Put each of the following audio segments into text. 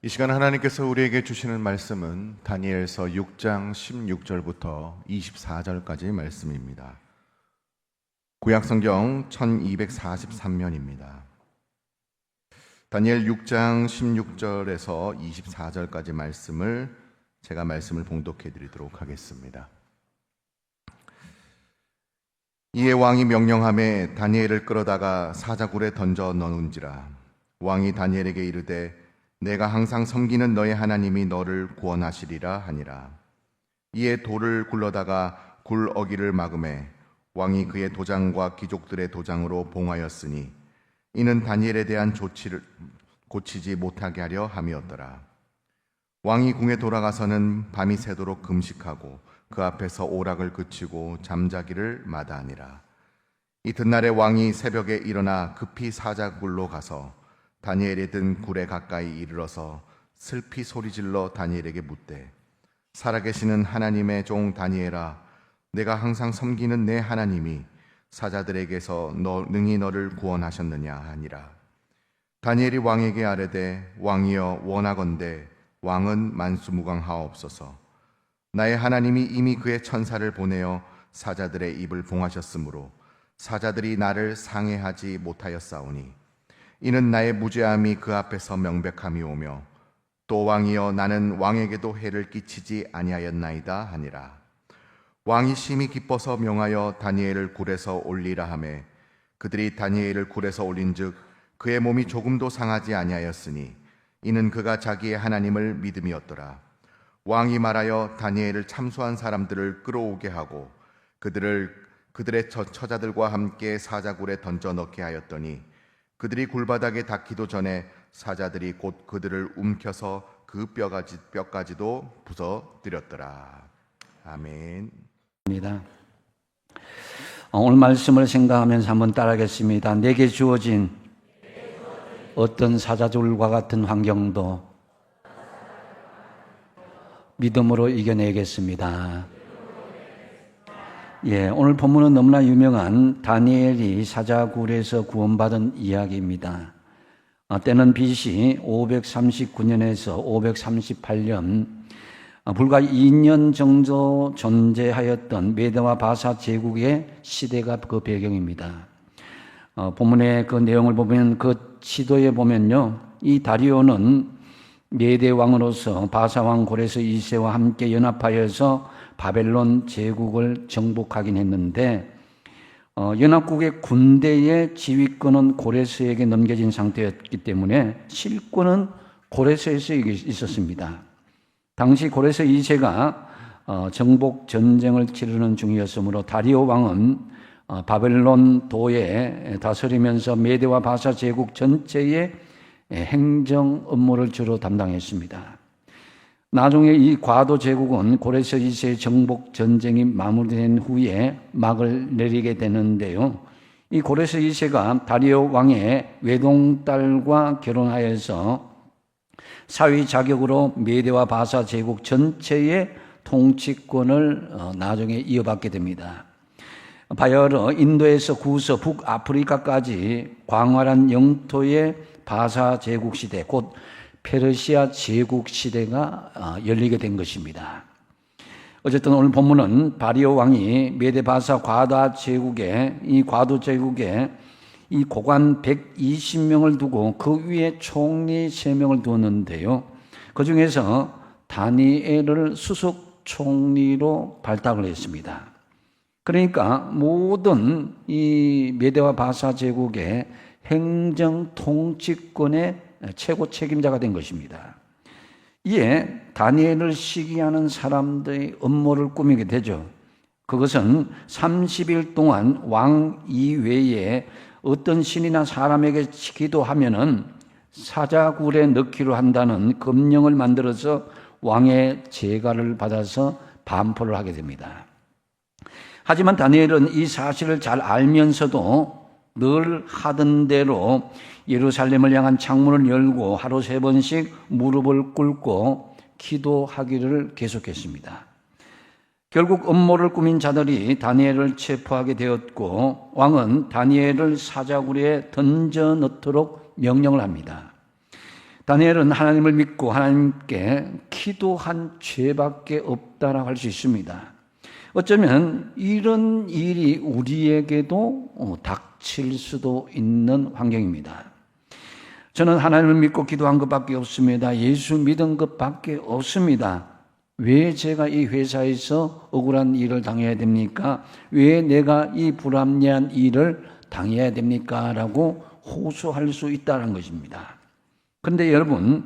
이 시간 하나님께서 우리에게 주시는 말씀은 다니엘서 6장 16절부터 24절까지의 말씀입니다. 구약성경 1243면입니다. 다니엘 6장 16절에서 24절까지 말씀을 제가 말씀을 봉독해 드리도록 하겠습니다. 이에 왕이 명령하매 다니엘을 끌어다가 사자굴에 던져 넣은지라. 왕이 다니엘에게 이르되 내가 항상 섬기는 너의 하나님이 너를 구원하시리라 하니라. 이에 돌을 굴러다가 굴 어기를 막음에 왕이 그의 도장과 귀족들의 도장으로 봉하였으니 이는 다니엘에 대한 조치를 고치지 못하게 하려 함이었더라. 왕이 궁에 돌아가서는 밤이 새도록 금식하고 그 앞에서 오락을 그치고 잠자기를 마다하니라. 이튿날에 왕이 새벽에 일어나 급히 사자굴로 가서 다니엘이 든 굴에 가까이 이르러서 슬피 소리질러 다니엘에게 묻되 살아계시는 하나님의 종 다니엘아, 내가 항상 섬기는 내 하나님이 사자들에게서 능히 너를 구원하셨느냐 하니라. 다니엘이 왕에게 아뢰되 왕이여 원하건대 왕은 만수무강하옵소서. 나의 하나님이 이미 그의 천사를 보내어 사자들의 입을 봉하셨으므로 사자들이 나를 상해하지 못하였사오니 이는 나의 무죄함이 그 앞에서 명백함이 오며 또 왕이여 나는 왕에게도 해를 끼치지 아니하였나이다 하니라. 왕이 심히 기뻐서 명하여 다니엘을 굴에서 올리라 하매 그들이 다니엘을 굴에서 올린즉 그의 몸이 조금도 상하지 아니하였으니 이는 그가 자기의 하나님을 믿음이었더라. 왕이 말하여 다니엘을 참수한 사람들을 끌어오게 하고 그들의 처자들과 함께 사자굴에 던져 넣게 하였더니 그들이 굴바닥에 닿기도 전에 사자들이 곧 그들을 움켜서 그 뼈까지도 부서뜨렸더라. 아멘. 오늘 말씀을 생각하면서 한번 따라하겠습니다. 내게 주어진 어떤 사자들과 같은 환경도 믿음으로 이겨내겠습니다. 오늘 본문은 너무나 유명한 다니엘이 사자굴에서 구원받은 이야기입니다. 때는 BC 539년에서 538년, 불과 2년 정도 존재하였던 메대와 바사 제국의 시대가 그 배경입니다. 본문의 그 내용을 보면 그 시도에 보면요, 이 다리오는 메대 왕으로서 바사 왕 고레스 2세와 함께 연합하여서 바벨론 제국을 정복하긴 했는데 연합국의 군대의 지휘권은 고레스에게 넘겨진 상태였기 때문에 실권은 고레스에서 있었습니다. 당시 고레스 2세가 정복 전쟁을 치르는 중이었으므로 다리오 왕은 바벨론 도에 다스리면서 메대와 바사 제국 전체의 행정 업무를 주로 담당했습니다. 나중에 이 과도 제국은 고레스 2세의 정복 전쟁이 마무리된 후에 막을 내리게 되는데요. 이 고레스 2세가 다리오 왕의 외동딸과 결혼하여서 사위 자격으로 메대와 바사 제국 전체의 통치권을 나중에 이어받게 됩니다. 바야흐로 인도에서 구서 북아프리카까지 광활한 영토의 바사 제국 시대, 곧 페르시아 제국 시대가 열리게 된 것입니다. 어쨌든 오늘 본문은 다리오 왕이 메대 바사 과다 제국에 이 과도 제국에 이 고관 120명을 두고 그 위에 총리 3명을 두었는데요. 그 중에서 다니엘을 수석 총리로 발탁을 했습니다. 그러니까 모든 이 메대와 바사 제국의 행정 통치권의 최고 책임자가 된 것입니다. 이에 다니엘을 시기하는 사람들의 음모를 꾸미게 되죠. 그것은 30일 동안 왕 이외에 어떤 신이나 사람에게 기도하면은 사자굴에 넣기로 한다는 금령을 만들어서 왕의 제가를 받아서 반포를 하게 됩니다. 하지만 다니엘은 이 사실을 잘 알면서도 늘 하던 대로 예루살렘을 향한 창문을 열고 하루 3번씩 무릎을 꿇고 기도하기를 계속했습니다. 결국 음모를 꾸민 자들이 다니엘을 체포하게 되었고 왕은 다니엘을 사자굴에 던져 넣도록 명령을 합니다. 다니엘은 하나님을 믿고 하나님께 기도한 죄밖에 없다라고 할 수 있습니다. 어쩌면 이런 일이 우리에게도 닥칠 수도 있는 환경입니다. 저는 하나님을 믿고 기도한 것밖에 없습니다. 예수 믿은 것밖에 없습니다. 왜 제가 이 회사에서 억울한 일을 당해야 됩니까? 왜 내가 이 불합리한 일을 당해야 됩니까? 라고 호소할 수 있다는 것입니다. 그런데 여러분,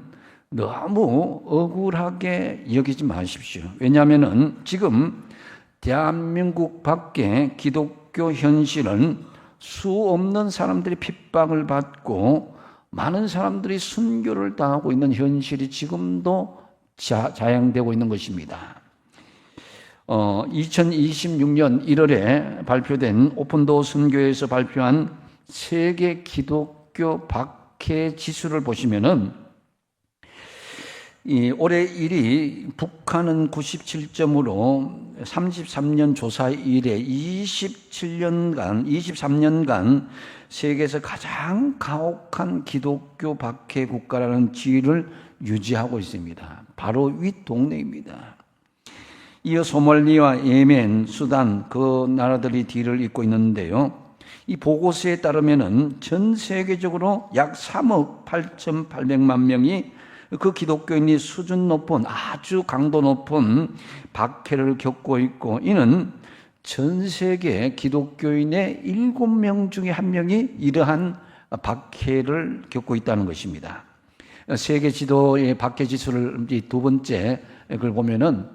너무 억울하게 여기지 마십시오. 왜냐하면 지금 대한민국 밖에 기독교 현실은 수 없는 사람들이 핍박을 받고 많은 사람들이 순교를 당하고 있는 현실이 지금도 자행되고 있는 것입니다. 2026년 1월에 발표된 오픈도어 선교에서 발표한 세계 기독교 박해 지수를 보시면은 올해 1위 북한은 97점으로 33년 조사 이래 23년간 세계에서 가장 가혹한 기독교 박해 국가라는 지위를 유지하고 있습니다. 바로 윗동네입니다. 이어 소말리와 예멘, 수단 그 나라들이 뒤를 잇고 있는데요. 이 보고서에 따르면은 전 세계적으로 약 3억 8,800만 명이 그 기독교인이 수준 높은 아주 강도 높은 박해를 겪고 있고, 이는 전 세계 기독교인의 7명 중에 1명이 이러한 박해를 겪고 있다는 것입니다. 세계 지도의 박해 지수를 두 번째 걸 보면은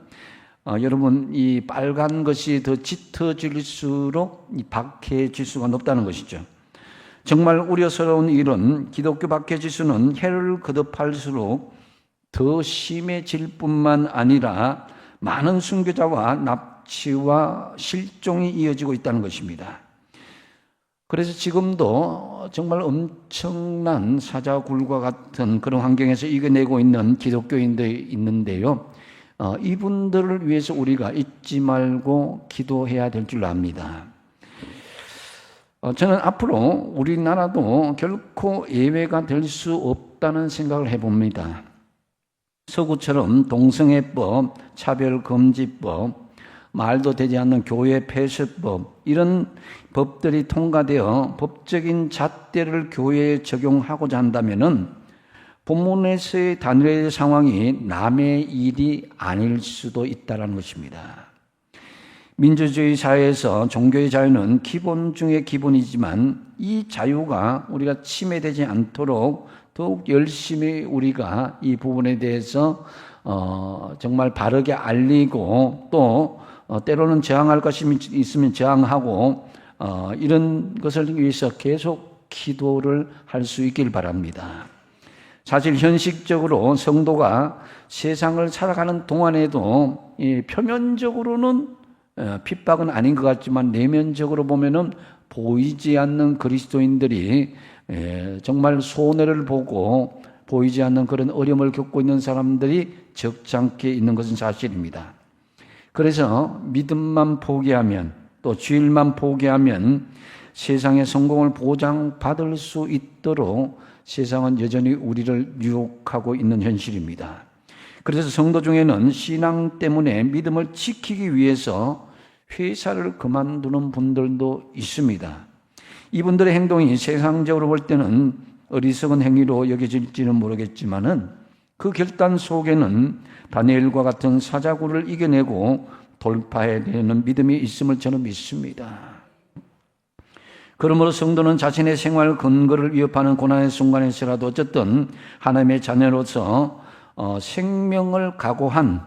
여러분, 이 빨간 것이 더 짙어질수록 이 박해 지수가 높다는 것이죠. 정말 우려스러운 일은 기독교 박해 지수는 해를 거듭할수록 더 심해질 뿐만 아니라 많은 순교자와 납치와 실종이 이어지고 있다는 것입니다. 그래서 지금도 정말 엄청난 사자굴과 같은 그런 환경에서 이겨내고 있는 기독교인들이 있는데요. 이분들을 위해서 우리가 잊지 말고 기도해야 될 줄 압니다. 저는 앞으로 우리나라도 결코 예외가 될 수 없다는 생각을 해봅니다. 서구처럼 동성애법, 차별금지법, 말도 되지 않는 교회 폐쇄법, 이런 법들이 통과되어 법적인 잣대를 교회에 적용하고자 한다면은 본문에서의 다니엘의 상황이 남의 일이 아닐 수도 있다는 것입니다. 민주주의 사회에서 종교의 자유는 기본 중에 기본이지만 이 자유가 우리가 침해되지 않도록 더욱 열심히 우리가 이 부분에 대해서 정말 바르게 알리고 또 때로는 저항할 것이 있으면 저항하고 이런 것을 위해서 계속 기도를 할 수 있길 바랍니다. 사실 현실적으로 성도가 세상을 살아가는 동안에도 표면적으로는 핍박은 아닌 것 같지만 내면적으로 보면은 보이지 않는 그리스도인들이 정말 손해를 보고 보이지 않는 그런 어려움을 겪고 있는 사람들이 적잖게 있는 것은 사실입니다. 그래서 믿음만 포기하면 또 주일만 포기하면 세상의 성공을 보장받을 수 있도록 세상은 여전히 우리를 유혹하고 있는 현실입니다. 그래서 성도 중에는 신앙 때문에 믿음을 지키기 위해서 회사를 그만두는 분들도 있습니다. 이분들의 행동이 세상적으로 볼 때는 어리석은 행위로 여겨질지는 모르겠지만은 그 결단 속에는 다니엘과 같은 사자굴을 이겨내고 돌파해야 되는 믿음이 있음을 저는 믿습니다. 그러므로 성도는 자신의 생활 근거를 위협하는 고난의 순간에서라도 어쨌든 하나님의 자녀로서 생명을 각오한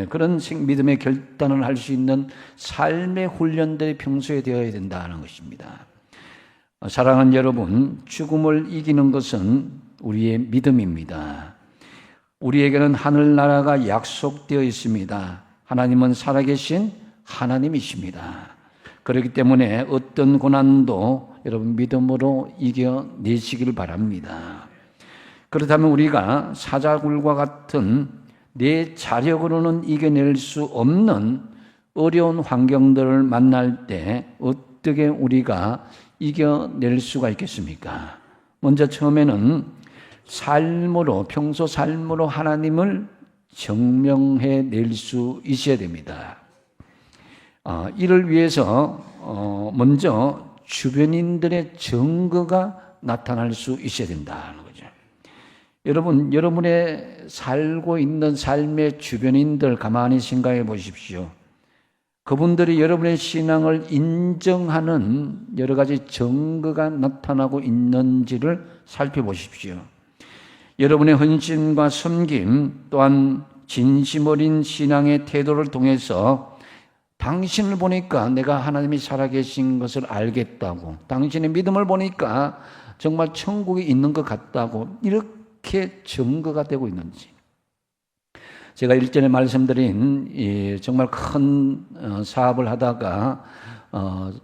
그런 믿음의 결단을 할 수 있는 삶의 훈련들이 평소에 되어야 된다는 것입니다. 사랑하는 여러분, 죽음을 이기는 것은 우리의 믿음입니다. 우리에게는 하늘나라가 약속되어 있습니다. 하나님은 살아계신 하나님이십니다. 그렇기 때문에 어떤 고난도 여러분 믿음으로 이겨내시길 바랍니다. 그렇다면 우리가 사자굴과 같은 내 자력으로는 이겨낼 수 없는 어려운 환경들을 만날 때 어떻게 우리가 이겨낼 수가 있겠습니까? 먼저 처음에는 삶으로, 평소 삶으로 하나님을 증명해 낼 수 있어야 됩니다. 이를 위해서 먼저 주변인들의 증거가 나타날 수 있어야 된다는 거죠. 여러분, 여러분의 살고 있는 삶의 주변인들 가만히 생각해 보십시오. 그분들이 여러분의 신앙을 인정하는 여러 가지 증거가 나타나고 있는지를 살펴보십시오. 여러분의 헌신과 섬김 또한 진심 어린 신앙의 태도를 통해서 당신을 보니까 내가 하나님이 살아계신 것을 알겠다고, 당신의 믿음을 보니까 정말 천국에 있는 것 같다고 이렇게 증거가 되고 있는지. 제가 일전에 말씀드린 정말 큰 사업을 하다가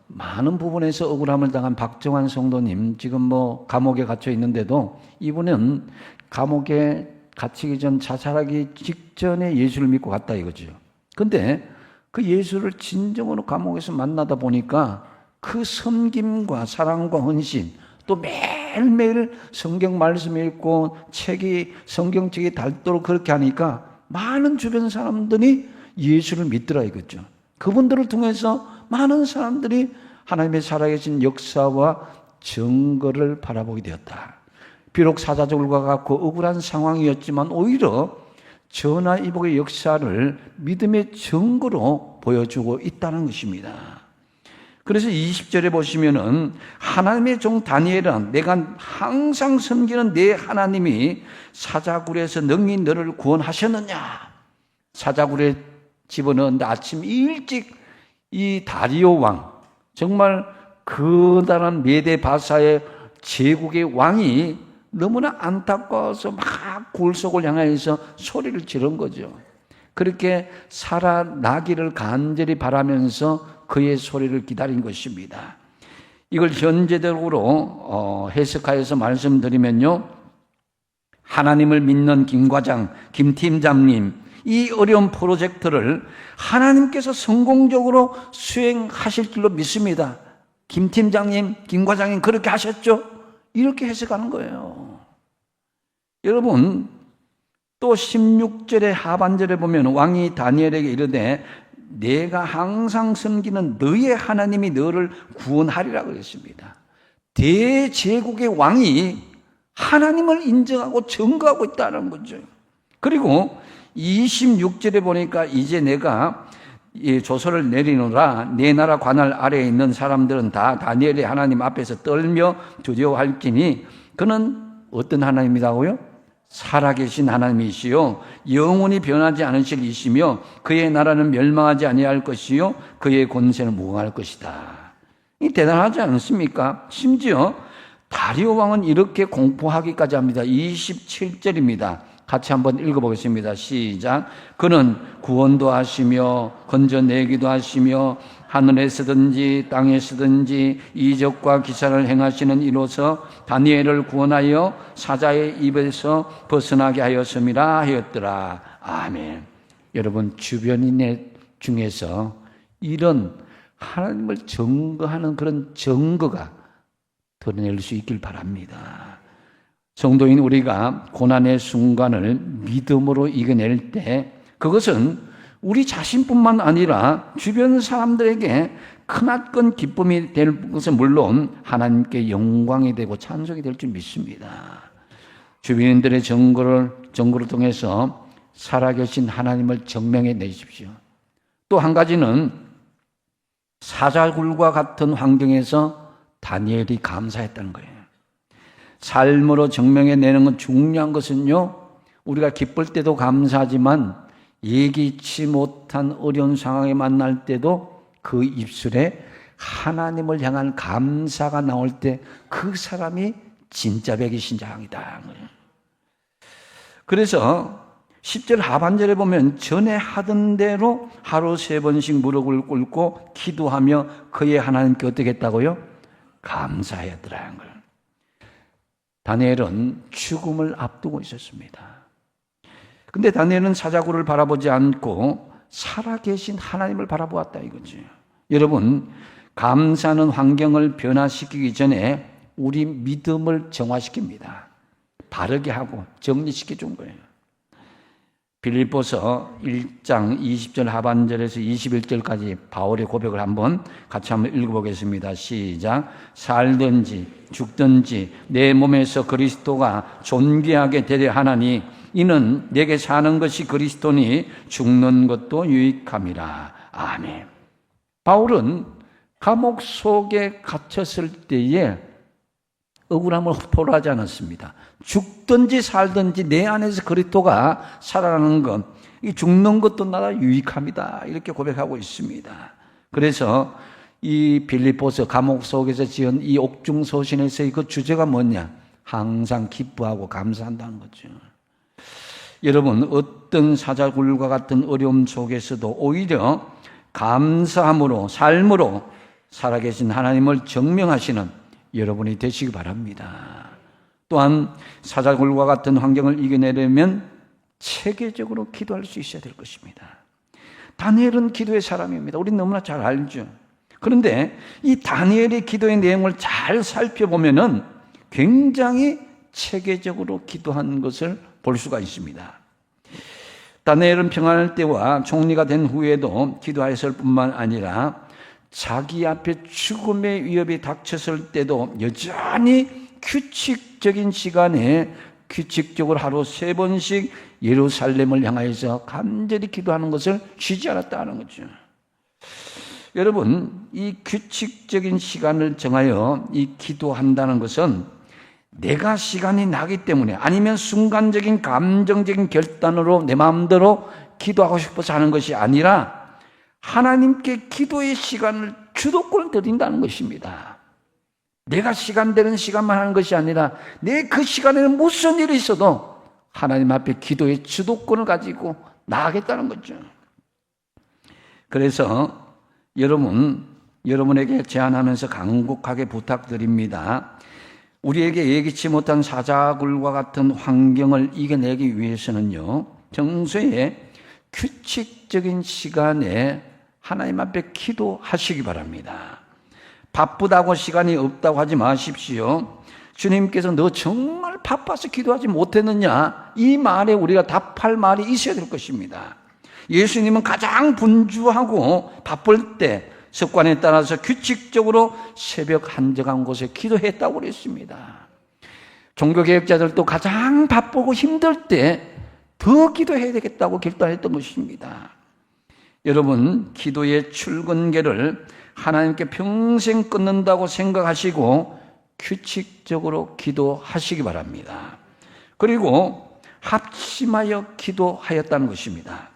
많은 부분에서 억울함을 당한 박정환 성도님, 지금 감옥에 갇혀 있는데도 이분은 감옥에 갇히기 전 자살하기 직전에 예수를 믿고 갔다 이거죠. 근데 그 예수를 진정으로 감옥에서 만나다 보니까 그 섬김과 사랑과 헌신, 또 매일매일 성경 말씀 읽고 성경책이 닳도록 그렇게 하니까 많은 주변 사람들이 예수를 믿더라 이거죠. 그분들을 통해서 많은 사람들이 하나님의 살아계신 역사와 증거를 바라보게 되었다. 비록 사자들과 같고 억울한 상황이었지만 오히려 전화위복의 역사를 믿음의 증거로 보여주고 있다는 것입니다. 그래서 20절에 보시면은 하나님의 종 다니엘은 내가 항상 섬기는 내 하나님이 사자굴에서 능히 너를 구원하셨느냐. 사자굴에 집어넣었는데 아침 일찍 이 다리오 왕, 정말 그다란 메데 바사의 제국의 왕이 너무나 안타까워서 막 굴 속을 향해서 소리를 지른 거죠. 그렇게 살아나기를 간절히 바라면서 그의 소리를 기다린 것입니다. 이걸 현재적으로 해석하여서 말씀드리면요, 하나님을 믿는 김 과장, 김 팀장님, 이 어려운 프로젝트를 하나님께서 성공적으로 수행하실 줄로 믿습니다. 김 팀장님, 김 과장님 그렇게 하셨죠? 이렇게 해석하는 거예요. 여러분, 또 16절의 하반절에 보면 왕이 다니엘에게 이르되 내가 항상 섬기는 너의 하나님이 너를 구원하리라 그랬습니다. 대제국의 왕이 하나님을 인정하고 증거하고 있다는 거죠. 그리고 26절에 보니까 이제 내가 조서를 내리노라. 내 나라 관할 아래에 있는 사람들은 다 다니엘의 하나님 앞에서 떨며 두려워할지니 그는 어떤 하나님이라고요? 살아계신 하나님이시요 영원히 변하지 않으실 이시며 그의 나라는 멸망하지 아니할 것이요 그의 권세는 무궁할 것이다. 이 대단하지 않습니까? 심지어 다리오 왕은 이렇게 공포하기까지 합니다. 27절입니다. 같이 한번 읽어보겠습니다. 시작. 그는 구원도 하시며 건져내기도 하시며 하늘에서든지 땅에서든지 이적과 기사를 행하시는 이로서 다니엘을 구원하여 사자의 입에서 벗어나게 하였음이라 하였더라. 아멘. 여러분, 주변인 중에서 이런 하나님을 증거하는 그런 증거가 드러낼 수 있길 바랍니다. 성도인 우리가 고난의 순간을 믿음으로 이겨낼 때 그것은 우리 자신뿐만 아니라 주변 사람들에게 크나큰 기쁨이 될 것은 물론 하나님께 영광이 되고 찬송이 될 줄 믿습니다. 주변인들의 증거를 통해서 살아계신 하나님을 증명해 내십시오. 또 한 가지는 사자굴과 같은 환경에서 다니엘이 감사했다는 거예요. 삶으로 증명해내는 건 중요한 것은요, 우리가 기쁠 때도 감사하지만 예기치 못한 어려운 상황에 만날 때도 그 입술에 하나님을 향한 감사가 나올 때 그 사람이 진짜 백이신자이다. 그래서 10절 하반절에 보면 전에 하던 대로 하루 3번씩 무릎을 꿇고 기도하며 그의 하나님께 어떻게 했다고요? 감사하였더라는 거예요. 다니엘은 죽음을 앞두고 있었습니다. 근데 다니엘은 사자굴을 바라보지 않고 살아계신 하나님을 바라보았다 이거죠. 여러분, 감사는 환경을 변화시키기 전에 우리 믿음을 정화시킵니다. 바르게 하고 정리시켜 준 거예요. 빌립보서 1장 20절 하반절에서 21절까지 바울의 고백을 같이 한번 읽어보겠습니다. 시작. 살든지 죽든지 내 몸에서 그리스도가 존귀하게 되려 하나니 이는 내게 사는 것이 그리스도니 죽는 것도 유익함이라. 아멘. 바울은 감옥 속에 갇혔을 때에 억울함을 토로하지 않았습니다. 죽든지 살든지 내 안에서 그리스도가 살아나는 것, 이 죽는 것도 나라 유익함이다. 이렇게 고백하고 있습니다. 그래서 이 빌립보서 감옥 속에서 지은 이 옥중서신에서의 그 주제가 뭐냐? 항상 기뻐하고 감사한다는 거죠. 여러분, 어떤 사자굴과 같은 어려움 속에서도 오히려 감사함으로, 삶으로 살아계신 하나님을 증명하시는 여러분이 되시기 바랍니다. 또한 사자굴과 같은 환경을 이겨내려면 체계적으로 기도할 수 있어야 될 것입니다. 다니엘은 기도의 사람입니다. 우리 너무나 잘 알죠. 그런데 이 다니엘의 기도의 내용을 잘 살펴보면은 굉장히 체계적으로 기도한 것을 볼 수가 있습니다. 다니엘은 평안할 때와 총리가 된 후에도 기도하였을 뿐만 아니라 자기 앞에 죽음의 위협이 닥쳤을 때도 여전히 규칙적인 시간에 규칙적으로 하루 3번씩 예루살렘을 향하여서 간절히 기도하는 것을 쉬지 않았다는 거죠. 여러분, 이 규칙적인 시간을 정하여 이 기도한다는 것은 내가 시간이 나기 때문에 아니면 순간적인 감정적인 결단으로 내 마음대로 기도하고 싶어서 하는 것이 아니라 하나님께 기도의 시간을 주도권을 드린다는 것입니다. 내가 시간 되는 시간만 하는 것이 아니라 내 그 시간에는 무슨 일이 있어도 하나님 앞에 기도의 주도권을 가지고 나아가겠다는 거죠. 그래서 여러분에게 제안하면서 간곡하게 부탁드립니다. 우리에게 예기치 못한 사자굴과 같은 환경을 이겨내기 위해서는요, 평소에 규칙적인 시간에 하나님 앞에 기도하시기 바랍니다. 바쁘다고 시간이 없다고 하지 마십시오. 주님께서 너 정말 바빠서 기도하지 못했느냐? 이 말에 우리가 답할 말이 있어야 될 것입니다. 예수님은 가장 분주하고 바쁠 때 습관에 따라서 규칙적으로 새벽 한적한 곳에 기도했다고 그랬습니다. 종교개혁자들도 가장 바쁘고 힘들 때 더 기도해야 되겠다고 결단했던 것입니다. 여러분, 기도의 출근계를 하나님께 평생 끊는다고 생각하시고 규칙적으로 기도하시기 바랍니다. 그리고 합심하여 기도하였다는 것입니다.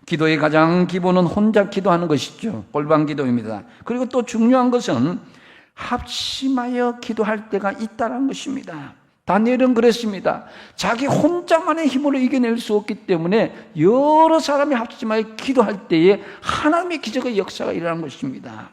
기도의 가장 기본은 혼자 기도하는 것이죠. 골방 기도입니다. 그리고 또 중요한 것은 합심하여 기도할 때가 있다는 것입니다. 다니엘은 그랬습니다. 자기 혼자만의 힘으로 이겨낼 수 없기 때문에 여러 사람이 합심하여 기도할 때에 하나님의 기적의 역사가 일어나는 것입니다.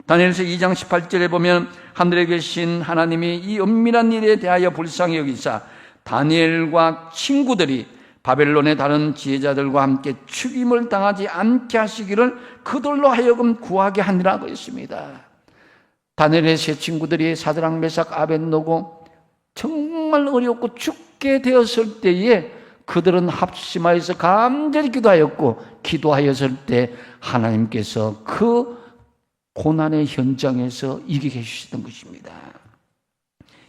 다니엘서 2장 18절에 보면 하늘에 계신 하나님이 이 은밀한 일에 대하여 불쌍히 여기사 다니엘과 친구들이 바벨론의 다른 지혜자들과 함께 죽임을 당하지 않게 하시기를 그들로 하여금 구하게 하니라고 했습니다. 다니엘의 세 친구들이 사드락, 메삭, 아벳노고 정말 어렵고 죽게 되었을 때에 그들은 합심하여서 간절히 기도하였고 기도하였을 때 하나님께서 그 고난의 현장에서 이기게 해주시던 것입니다.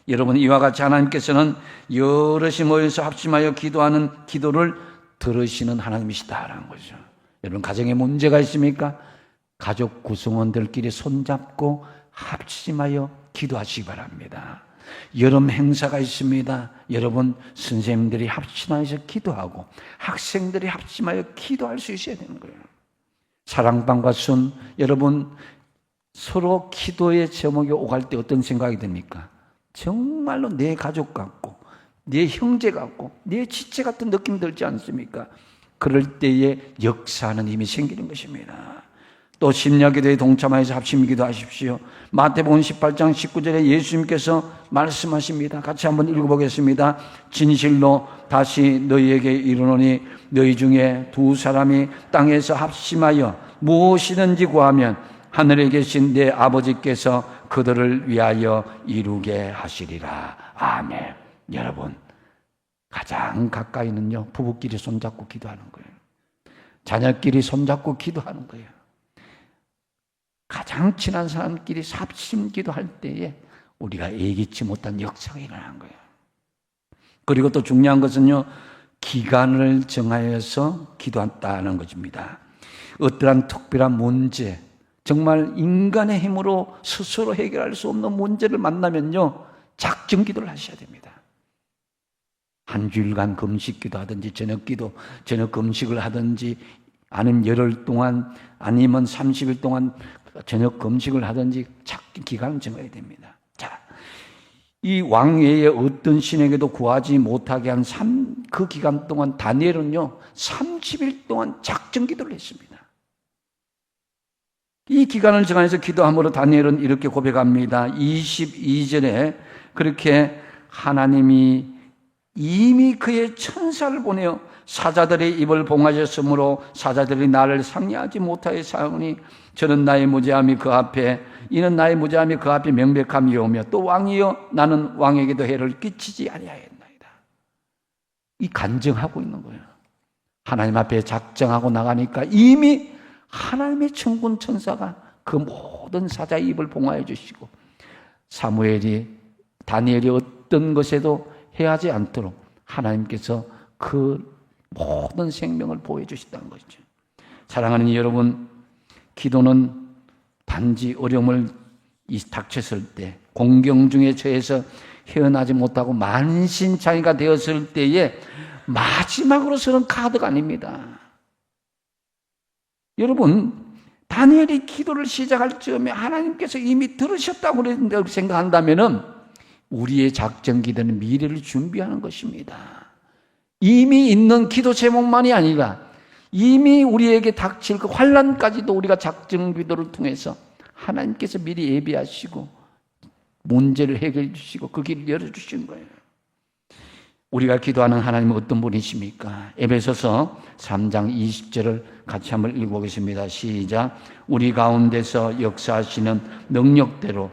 여러분, 이와 같이 하나님께서는 여럿이 모여서 합심하여 기도하는 기도를 들으시는 하나님이시다라는 거죠. 여러분, 가정에 문제가 있습니까? 가족 구성원들끼리 손잡고 합심하여 기도하시기 바랍니다. 여름 행사가 있습니다. 여러분, 선생님들이 합심하여서 기도하고 학생들이 합심하여 기도할 수 있어야 되는 거예요. 사랑방과 순, 여러분 서로 기도의 제목이 오갈 때 어떤 생각이 듭니까? 정말로 내 가족 같고 내 형제 같고 내 지체 같은 느낌 들지 않습니까? 그럴 때에 역사하는 힘이 생기는 것입니다. 또 심야기도에 동참하여서 합심기도 하십시오. 마태복음 18장 19절에 예수님께서 말씀하십니다. 같이 한번 읽어보겠습니다. 진실로 다시 너희에게 이르노니 너희 중에 두 사람이 땅에서 합심하여 무엇이든지 구하면 하늘에 계신 내 아버지께서 그들을 위하여 이루게 하시리라. 아멘. 여러분, 가장 가까이는요, 부부끼리 손잡고 기도하는 거예요. 자녀끼리 손잡고 기도하는 거예요. 가장 친한 사람끼리 합심 기도할 때에 우리가 예기치 못한 역사가 일어난 거예요. 그리고 또 중요한 것은요, 기간을 정하여서 기도한다는 것입니다. 어떠한 특별한 문제, 정말 인간의 힘으로 스스로 해결할 수 없는 문제를 만나면요, 작정 기도를 하셔야 됩니다. 한 주일간 금식 기도하든지 저녁 금식을 하든지 아니면 열흘 동안 아니면 30일 동안 저녁 금식을 하든지 기간을 정해야 됩니다. 자, 이 왕외에 어떤 신에게도 구하지 못하게 한 그 기간 동안 다니엘은요 30일 동안 작정 기도를 했습니다. 이 기간을 정해서 기도함으로 다니엘은 이렇게 고백합니다. 22절에 그렇게 하나님이 이미 그의 천사를 보내어 사자들의 입을 봉하셨으므로 사자들이 나를 상리하지 못하여 사오니 이는 나의 무죄함이 그 앞에 명백함이오며 또 왕이여 나는 왕에게도 해를 끼치지 아니하였나이다. 이 간증하고 있는 거예요. 하나님 앞에 작정하고 나가니까 이미 하나님의 천군 천사가 그 모든 사자의 입을 봉하여 주시고 다니엘이 어떤 것에도 해하지 않도록 하나님께서 그 모든 생명을 보호해 주신다는 것이죠. 사랑하는 여러분, 기도는 단지 어려움을 닥쳤을 때, 공경 중에 처해서 헤어나지 못하고 만신창이가 되었을 때에 마지막으로 쓰는 카드가 아닙니다. 여러분, 다니엘이 기도를 시작할 즈음에 하나님께서 이미 들으셨다고 생각한다면 우리의 작정 기도는 미래를 준비하는 것입니다. 이미 있는 기도 제목만이 아니라 이미 우리에게 닥칠 그 환난까지도 우리가 작정 기도를 통해서 하나님께서 미리 예비하시고 문제를 해결해 주시고 그 길을 열어주신 거예요. 우리가 기도하는 하나님은 어떤 분이십니까? 에베소서 3장 20절을 같이 한번 읽어보겠습니다. 시작. 우리 가운데서 역사하시는 능력대로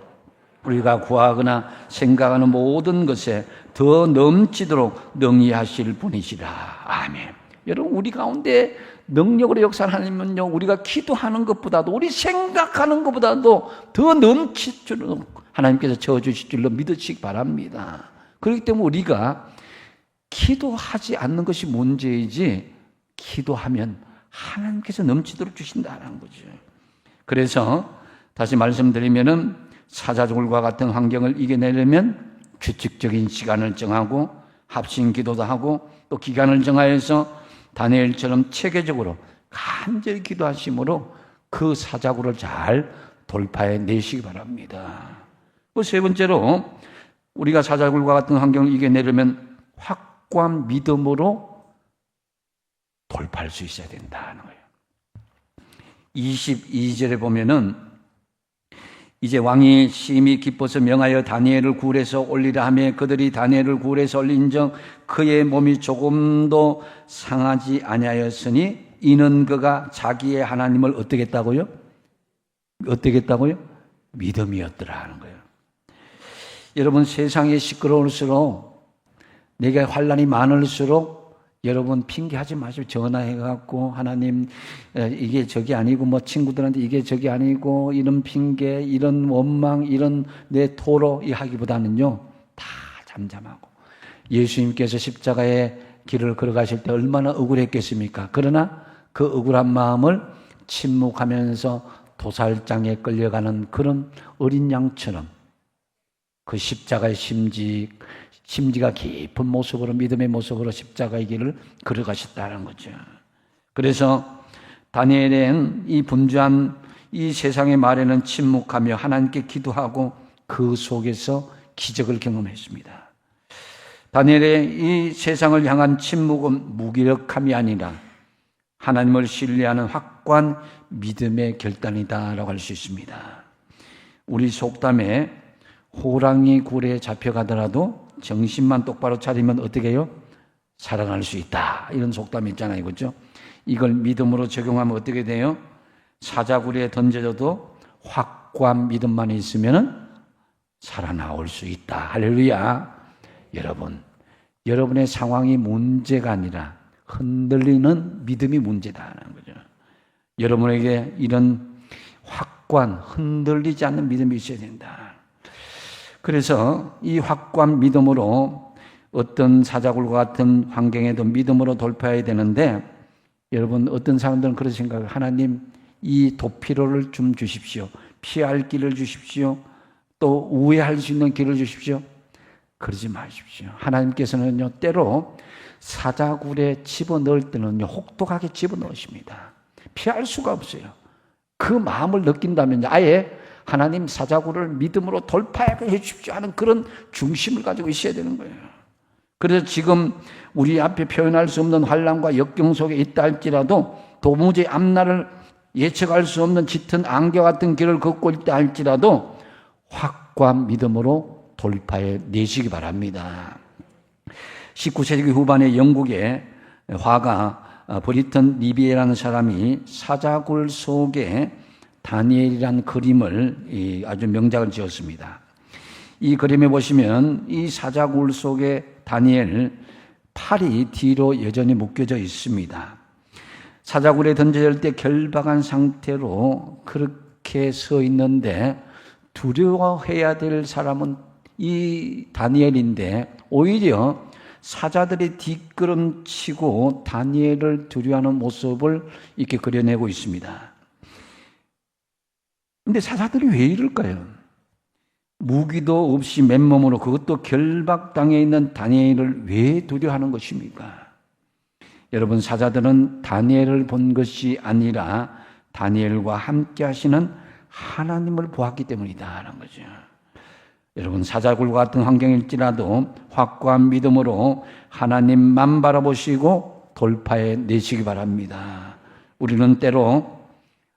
우리가 구하거나 생각하는 모든 것에 더 넘치도록 능히 하실 분이시라. 아멘. 여러분, 우리 가운데 능력으로 역사하면요, 우리가 기도하는 것보다도 우리 생각하는 것보다도 더 넘치도록 하나님께서 채워주실 줄로 믿으시기 바랍니다. 그렇기 때문에 우리가 기도하지 않는 것이 문제이지 기도하면 하나님께서 넘치도록 주신다는 거죠. 그래서 다시 말씀드리면은 사자굴과 같은 환경을 이겨내려면 규칙적인 시간을 정하고 합심 기도도 하고 또 기간을 정하여서 다니엘처럼 체계적으로 간절히 기도하심으로 그 사자굴을 잘 돌파해 내시기 바랍니다. 그 세 번째로 우리가 사자굴과 같은 환경을 이겨내려면 확고한 믿음으로 돌파할 수 있어야 된다는 거예요. 22절에 보면은 이제 왕이 심히 기뻐서 명하여 다니엘을 굴에서 올리라 하며 그들이 다니엘을 굴에서 올린즉 그의 몸이 조금도 상하지 아니하였으니 이는 그가 자기의 하나님을 어떻게 했다고요? 믿음이었더라 하는 거예요. 여러분, 세상이 시끄러울수록 내게 환난이 많을수록 여러분 핑계하지 마시고 전화해갖고 하나님 이게 저기 아니고 뭐 친구들한테 이게 저기 아니고 이런 핑계 이런 원망 이런 내 토로 하기보다는요 다 잠잠하고 예수님께서 십자가의 길을 걸어가실 때 얼마나 억울했겠습니까? 그러나 그 억울한 마음을 침묵하면서 도살장에 끌려가는 그런 어린 양처럼 그 십자가의 심지가 깊은 모습으로 믿음의 모습으로 십자가의 길을 걸어가셨다는 거죠. 그래서 다니엘은 이 분주한 이 세상의 말에는 침묵하며 하나님께 기도하고 그 속에서 기적을 경험했습니다. 다니엘의 이 세상을 향한 침묵은 무기력함이 아니라 하나님을 신뢰하는 확고한 믿음의 결단이다라고 할 수 있습니다. 우리 속담에 호랑이 굴에 잡혀가더라도 정신만 똑바로 차리면 어떻게 해요? 살아날 수 있다. 이런 속담이 있잖아요. 그렇죠? 이걸 믿음으로 적용하면 어떻게 돼요? 사자굴에 던져져도 확고한 믿음만 있으면 살아나올 수 있다. 할렐루야. 여러분, 여러분의 상황이 문제가 아니라 흔들리는 믿음이 문제다라는 거죠. 여러분에게 이런 확고한 흔들리지 않는 믿음이 있어야 된다. 그래서 이 확고한 믿음으로 어떤 사자굴과 같은 환경에도 믿음으로 돌파해야 되는데, 여러분 어떤 사람들은 그런 생각을, 하나님 이 도피로를 좀 주십시오. 피할 길을 주십시오. 또 우회할 수 있는 길을 주십시오. 그러지 마십시오. 하나님께서는요, 때로 사자굴에 집어넣을 때는요, 혹독하게 집어넣으십니다. 피할 수가 없어요. 그 마음을 느낀다면 아예 하나님 사자굴을 믿음으로 돌파해 주십시오 하는 그런 중심을 가지고 있어야 되는 거예요. 그래서 지금 우리 앞에 표현할 수 없는 환난과 역경 속에 있다 할지라도, 도무지 앞날을 예측할 수 없는 짙은 안개 같은 길을 걷고 있다 할지라도 확고한 믿음으로 돌파해 내시기 바랍니다. 19세기 후반에 영국의 화가 브리턴 리비에라는 사람이 사자굴 속에 다니엘이라는 그림을 아주 명작을 지었습니다. 이 그림에 보시면 이 사자굴 속에 다니엘 팔이 뒤로 여전히 묶여져 있습니다. 사자굴에 던져질 때 결박한 상태로 그렇게 서 있는데, 두려워해야 될 사람은 이 다니엘인데 오히려 사자들이 뒷걸음치고 다니엘을 두려워하는 모습을 이렇게 그려내고 있습니다. 근데 사자들이 왜 이럴까요? 무기도 없이 맨몸으로, 그것도 결박당해 있는 다니엘을 왜 두려워하는 것입니까? 여러분, 사자들은 다니엘을 본 것이 아니라 다니엘과 함께 하시는 하나님을 보았기 때문이다라는 거죠. 여러분, 사자굴과 같은 환경일지라도 확고한 믿음으로 하나님만 바라보시고 돌파해 내시기 바랍니다. 우리는 때로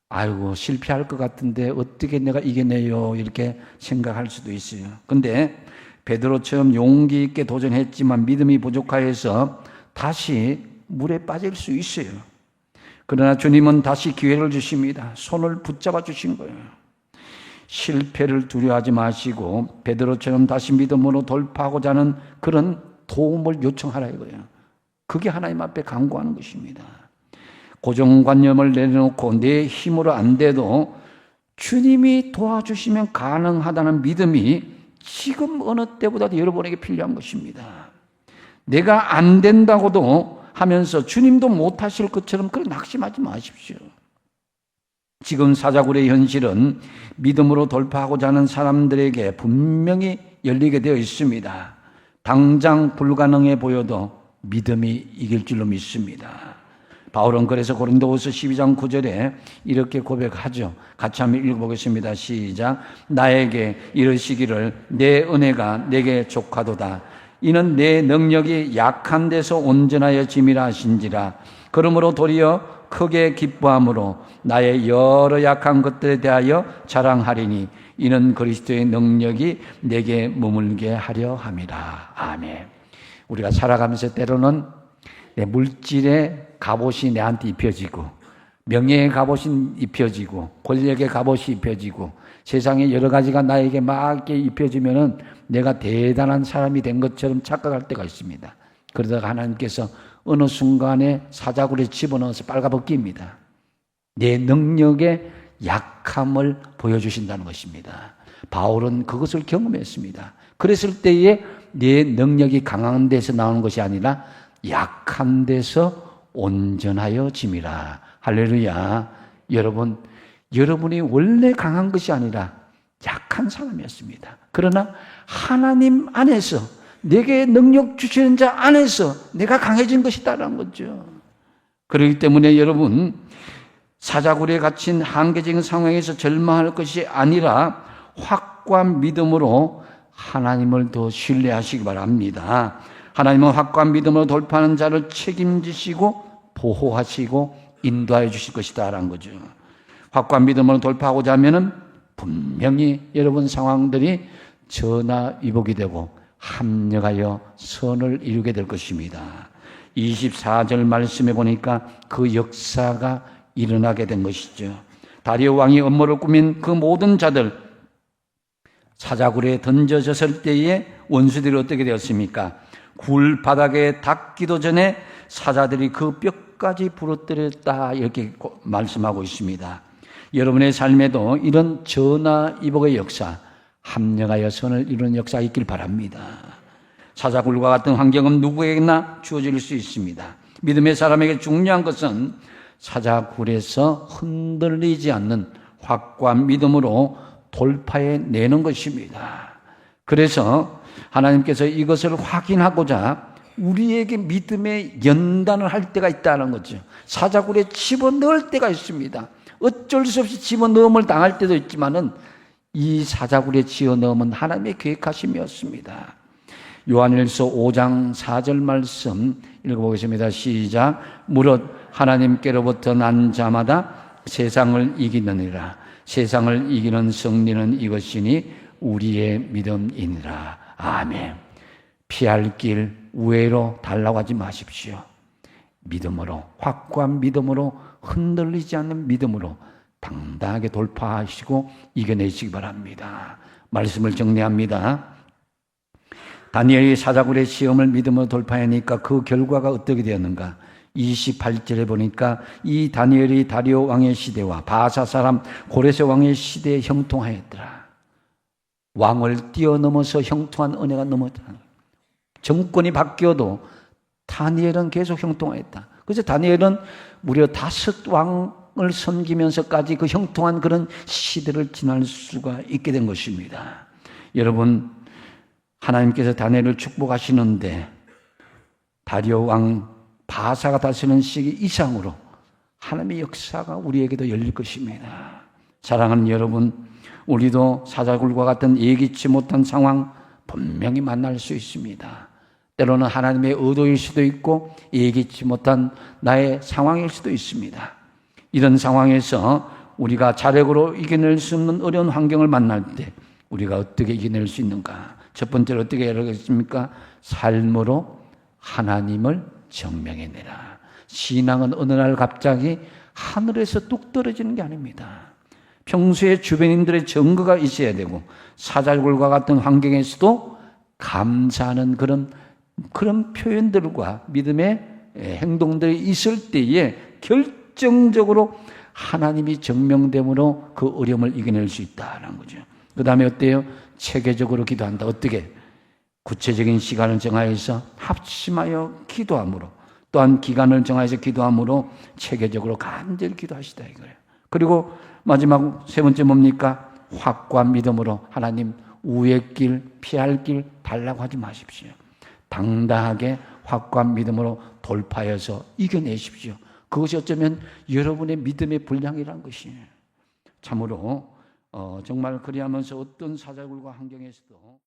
아이고 실패할 것 같은데 어떻게 내가 이겨내요 이렇게 생각할 수도 있어요. 근데 베드로처럼 용기 있게 도전했지만 믿음이 부족하여서 다시 물에 빠질 수 있어요. 그러나 주님은 다시 기회를 주십니다. 손을 붙잡아 주신 거예요. 실패를 두려워하지 마시고 베드로처럼 다시 믿음으로 돌파하고자 하는 그런 도움을 요청하라 이거예요. 그게 하나님 앞에 간구하는 것입니다. 고정관념을 내려놓고 내 힘으로 안 돼도 주님이 도와주시면 가능하다는 믿음이 지금 어느 때보다도 여러분에게 필요한 것입니다. 내가 안 된다고도 하면서 주님도 못하실 것처럼 그렇게 낙심하지 마십시오. 지금 사자굴의 현실은 믿음으로 돌파하고자 하는 사람들에게 분명히 열리게 되어 있습니다. 당장 불가능해 보여도 믿음이 이길 줄로 믿습니다. 바울은 그래서 고린도후서 12장 9절에 이렇게 고백하죠. 같이 한번 읽어보겠습니다. 시작. 나에게 이르시기를 내 은혜가 내게 족하도다. 이는 내 능력이 약한 데서 온전하여 짐이라 하신지라. 그러므로 도리어 크게 기뻐함으로 나의 여러 약한 것들에 대하여 자랑하리니 이는 그리스도의 능력이 내게 머물게 하려 함이라. 아멘. 우리가 살아가면서 때로는 내 물질의 갑옷이 내한테 입혀지고 명예의 갑옷이 입혀지고 권력의 갑옷이 입혀지고 세상의 여러 가지가 나에게 막 이렇게 입혀지면은 내가 대단한 사람이 된 것처럼 착각할 때가 있습니다. 그러다가 하나님께서 어느 순간에 사자굴에 집어넣어서 빨가벗깁니다. 내 능력의 약함을 보여주신다는 것입니다. 바울은 그것을 경험했습니다. 그랬을 때에 내 능력이 강한 데서 나오는 것이 아니라 약한 데서 온전하여 짐이라. 할렐루야. 여러분, 여러분이 원래 강한 것이 아니라 약한 사람이었습니다. 그러나 하나님 안에서 내게 능력 주시는 자 안에서 내가 강해진 것이다라는 거죠. 그렇기 때문에 여러분, 사자굴에 갇힌 한계적인 상황에서 절망할 것이 아니라 확고한 믿음으로 하나님을 더 신뢰하시기 바랍니다. 하나님은 확고한 믿음으로 돌파하는 자를 책임지시고 보호하시고 인도하여 주실 것이다라는 거죠. 확고한 믿음으로 돌파하고자 하면은 분명히 여러분 상황들이 전화위복이 되고 합력하여 선을 이루게 될 것입니다. 24절 말씀에 보니까 그 역사가 일어나게 된 것이죠. 다리오 왕이 음모를 꾸민 그 모든 자들 사자굴에 던져졌을 때에 원수들이 어떻게 되었습니까? 굴 바닥에 닿기도 전에 사자들이 그 뼈까지 부러뜨렸다, 이렇게 말씀하고 있습니다. 여러분의 삶에도 이런 전화위복의 역사, 합력하여 선을 이루는 역사가 있길 바랍니다. 사자굴과 같은 환경은 누구에게나 주어질 수 있습니다. 믿음의 사람에게 중요한 것은 사자굴에서 흔들리지 않는 확고한 믿음으로 돌파해내는 것입니다. 그래서 하나님께서 이것을 확인하고자 우리에게 믿음의 연단을 할 때가 있다는 거죠. 사자굴에 집어넣을 때가 있습니다. 어쩔 수 없이 집어넣음을 당할 때도 있지만은 이 사자굴에 집어넣으면 하나님의 계획하심이었습니다. 요한일서 5장 4절 말씀 읽어보겠습니다. 시작. 무릇 하나님께로부터 난 자마다 세상을 이기느니라. 세상을 이기는 승리는 이것이니 우리의 믿음이니라. 아멘. 피할 길 우회로 달라고 하지 마십시오. 믿음으로, 확고한 믿음으로, 흔들리지 않는 믿음으로 당당하게 돌파하시고 이겨내시기 바랍니다. 말씀을 정리합니다. 다니엘이 사자굴의 시험을 믿음으로 돌파하니까 그 결과가 어떻게 되었는가? 28절에 보니까 이 다니엘이 다리오 왕의 시대와 바사 사람 고레스 왕의 시대에 형통하였더라. 왕을 뛰어넘어서 형통한 은혜가 넘었다. 정권이 바뀌어도 다니엘은 계속 형통하였다. 그래서 다니엘은 무려 5왕을 섬기면서까지 그 형통한 그런 시대를 지날 수가 있게 된 것입니다. 여러분, 하나님께서 다니엘을 축복하시는데 다리오 왕 바사가 다스리는 시기 이상으로 하나님의 역사가 우리에게도 열릴 것입니다. 사랑하는 여러분, 우리도 사자굴과 같은 예기치 못한 상황 분명히 만날 수 있습니다. 때로는 하나님의 의도일 수도 있고 예기치 못한 나의 상황일 수도 있습니다. 이런 상황에서 우리가 자력으로 이겨낼 수 없는 어려운 환경을 만날 때 우리가 어떻게 이겨낼 수 있는가? 첫 번째로 어떻게 해야 되겠습니까? 삶으로 하나님을 증명해내라. 신앙은 어느 날 갑자기 하늘에서 뚝 떨어지는 게 아닙니다. 평소에 주변인들의 증거가 있어야 되고 사자굴과 같은 환경에서도 감사하는 그런 표현들과 믿음의 행동들이 있을 때에 결정적으로 하나님이 증명됨으로 그 어려움을 이겨낼 수 있다는 거죠. 그 다음에 어때요? 체계적으로 기도한다. 어떻게? 구체적인 시간을 정하여서 합심하여 기도함으로, 또한 기간을 정하여서 기도함으로 체계적으로 간절히 기도하시다 이거예요. 그리고 마지막 세 번째 뭡니까? 확고한 믿음으로 하나님 우의 길, 피할 길 달라고 하지 마십시오. 당당하게 확고한 믿음으로 돌파해서 이겨내십시오. 그것이 어쩌면 여러분의 믿음의 분량이란 것이에요. 참으로 정말 그리하면서 어떤 사자굴과 환경에서도